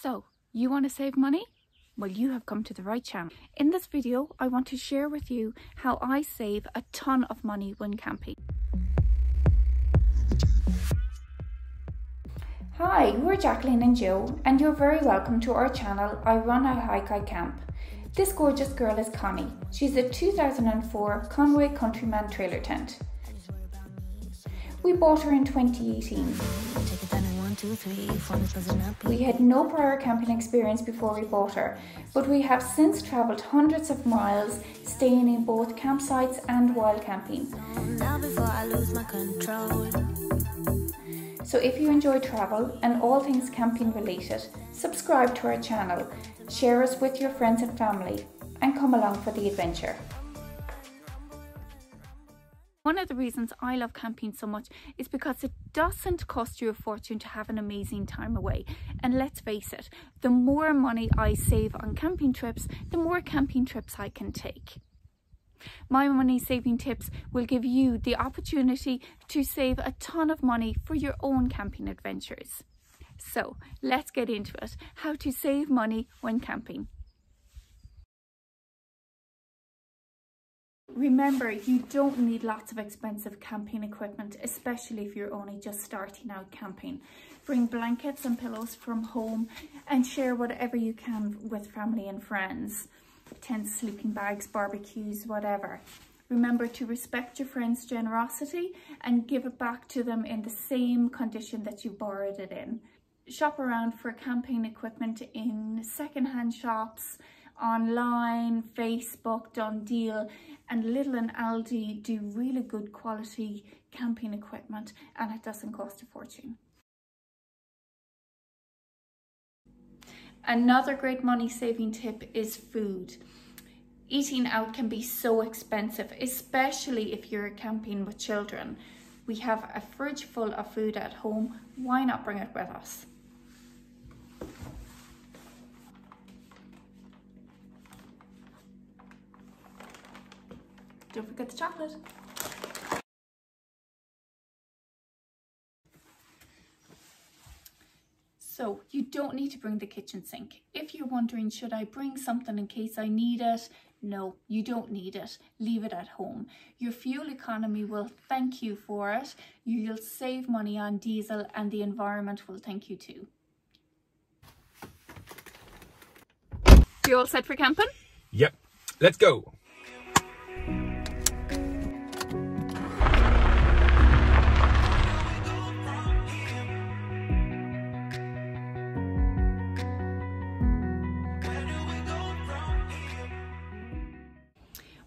So, you want to save money? Well, you have come to the right channel. In this video, I want to share with you how I save a ton of money when camping. Hi, we're Jacqueline and Joe, and you're very welcome to our channel, I Run, I Hike, I Camp. This gorgeous girl is Connie. She's a 2004 Conway Countryman trailer tent. We bought her in 2018. We had no prior camping experience before we bought her, but we have since travelled hundreds of miles, staying in both campsites and wild camping. So if you enjoy travel and all things camping related, subscribe to our channel, share us with your friends and family, and come along for the adventure. One of the reasons I love camping so much is because it doesn't cost you a fortune to have an amazing time away. And let's face it, the more money I save on camping trips, the more camping trips I can take. My money saving tips will give you the opportunity to save a ton of money for your own camping adventures. So let's get into it, how to save money when camping. Remember, you don't need lots of expensive camping equipment, especially if you're only just starting out camping. Bring blankets and pillows from home and share whatever you can with family and friends. Tents, sleeping bags, barbecues, whatever. Remember to respect your friends' generosity and give it back to them in the same condition that you borrowed it in. Shop around for camping equipment in second-hand shops, online, Facebook, Done Deal, and Lidl and Aldi do really good quality camping equipment, and it doesn't cost a fortune. Another great money saving tip is food. Eating out can be so expensive, especially if you're camping with children. We have a fridge full of food at home. Why not bring it with us? Don't forget the chocolate. So you don't need to bring the kitchen sink. If you're wondering, should I bring something in case I need it? No, you don't need it. Leave it at home. Your fuel economy will thank you for it. You'll save money on diesel and the environment will thank you too. You all set for camping? Yep, let's go.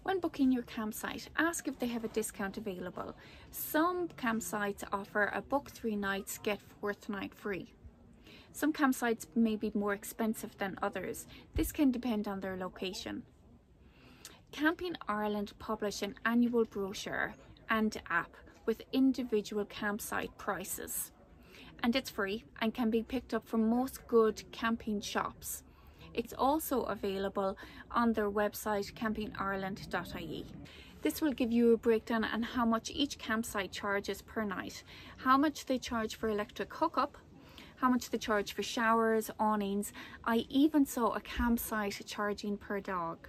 When booking your campsite, ask if they have a discount available. Some campsites offer a book 3 nights, get 4th night free. Some campsites may be more expensive than others. This can depend on their location. Camping Ireland publish an annual brochure and app with individual campsite prices. And it's free and can be picked up from most good camping shops. It's also available on their website campingireland.ie. This will give you a breakdown on how much each campsite charges per night, how much they charge for electric hookup, how much they charge for showers, awnings. I even saw a campsite charging per dog.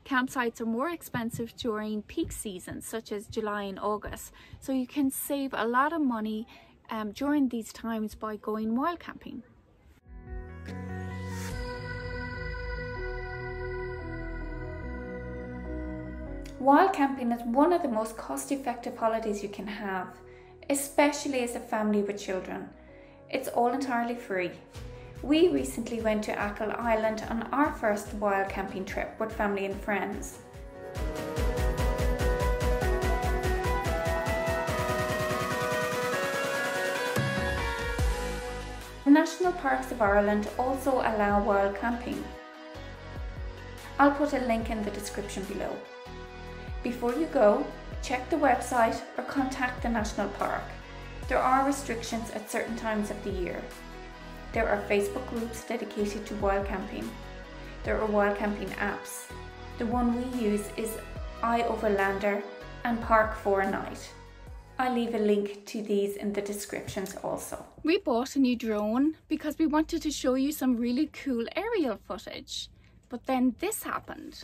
Campsites are more expensive during peak seasons such as July and August, so you can save a lot of money during these times by going wild camping. Wild camping is one of the most cost-effective holidays you can have, especially as a family with children. It's all entirely free. We recently went to Achill Island on our first wild camping trip with family and friends. The National Parks of Ireland also allow wild camping. I'll put a link in the description below. Before you go, check the website or contact the National Park. There are restrictions at certain times of the year. There are Facebook groups dedicated to wild camping. There are wild camping apps. The one we use is iOverlander and Park4Night. I'll leave a link to these in the descriptions also. We bought a new drone because we wanted to show you some really cool aerial footage, but then this happened.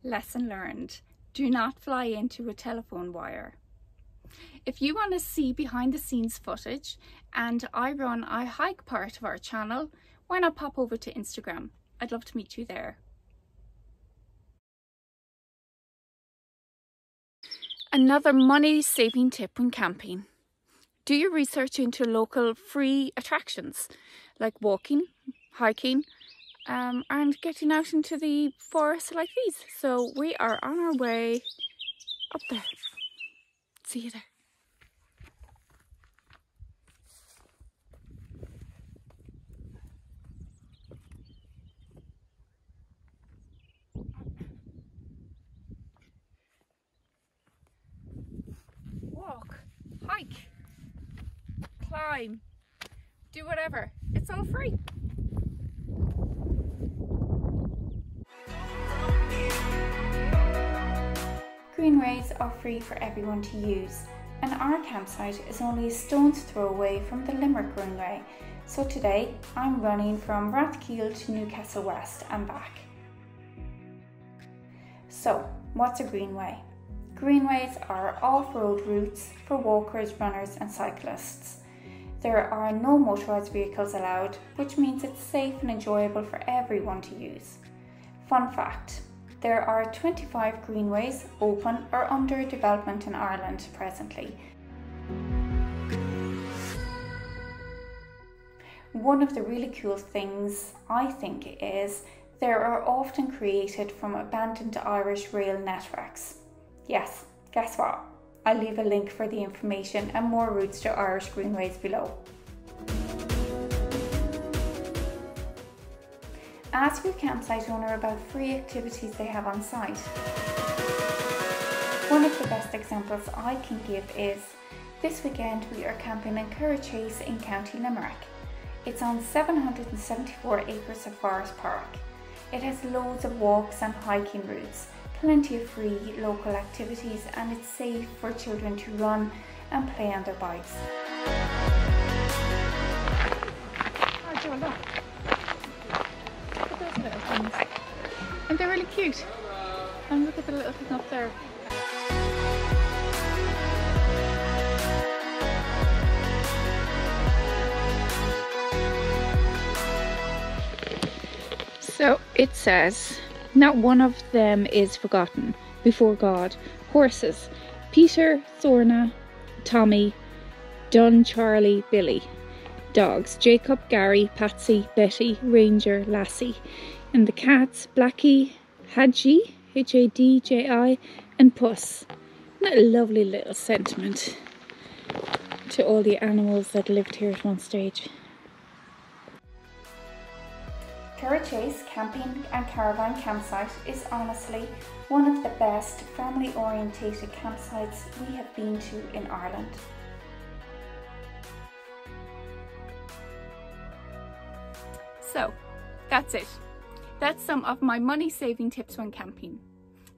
Lesson learned. Do not fly into a telephone wire. If you want to see behind the scenes footage and I run a hike part of our channel, why not pop over to Instagram? I'd love to meet you there. Another money saving tip when camping. Do your research into local free attractions like walking, hiking, and getting out into the forest like these. So we are on our way up there. See you there. Walk, hike, climb, do whatever. It's all free. Greenways are free for everyone to use, and our campsite is only a stone's throw away from the Limerick Greenway. So today I'm running from Rathkeale to Newcastle West and back. So what's a Greenway? Greenways are off-road routes for walkers, runners and cyclists. There are no motorised vehicles allowed, which means it's safe and enjoyable for everyone to use. Fun fact, there are 25 greenways open or under development in Ireland presently. One of the really cool things I think is they are often created from abandoned Irish rail networks. Yes, guess what? I'll leave a link for the information and more routes to Irish greenways below. Ask your campsite owner about free activities they have on site. One of the best examples I can give is, this weekend we are camping in Currachase in County Limerick. It's on 774 acres of forest park. It has loads of walks and hiking routes, plenty of free local activities, and it's safe for children to run and play on their bikes. Oh, Joe, look. Look at those little things. And they're really cute. And look at the little thing up there. So it says, not one of them is forgotten before God. Horses, Peter, Thorna, Tommy, Dun, Charlie, Billy. Dogs, Jacob, Gary, Patsy, Betty, Ranger, Lassie. And the cats, Blackie, Hadji, Hadji, and Puss. What a lovely little sentiment to all the animals that lived here at one stage. Currachase Camping and Caravan Campsite is honestly one of the best family orientated campsites we have been to in Ireland. So that's it. That's some of my money saving tips when camping.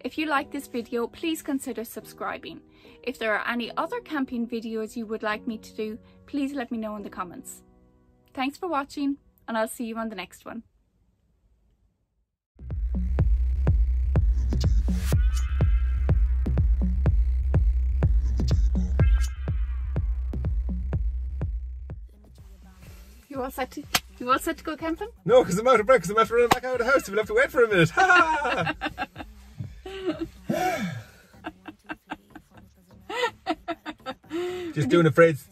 If you like this video, please consider subscribing. If there are any other camping videos you would like me to do, please let me know in the comments. Thanks for watching, and I'll see you on the next one. You all set to go camping? No, because I'm out of breath, because I'm after running back out of the house. We'll have to wait for a minute. Ha! Just doing a face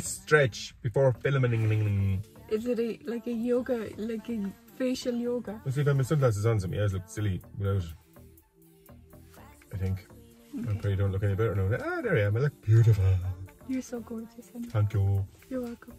stretch before filming. Is it like a yoga, like a facial yoga? Let's see if I have my sunglasses on, so my eyes look silly without. I think. Okay. I probably don't look any better now. Ah, there I am. I look beautiful. You're so gorgeous. Thank you. You're welcome.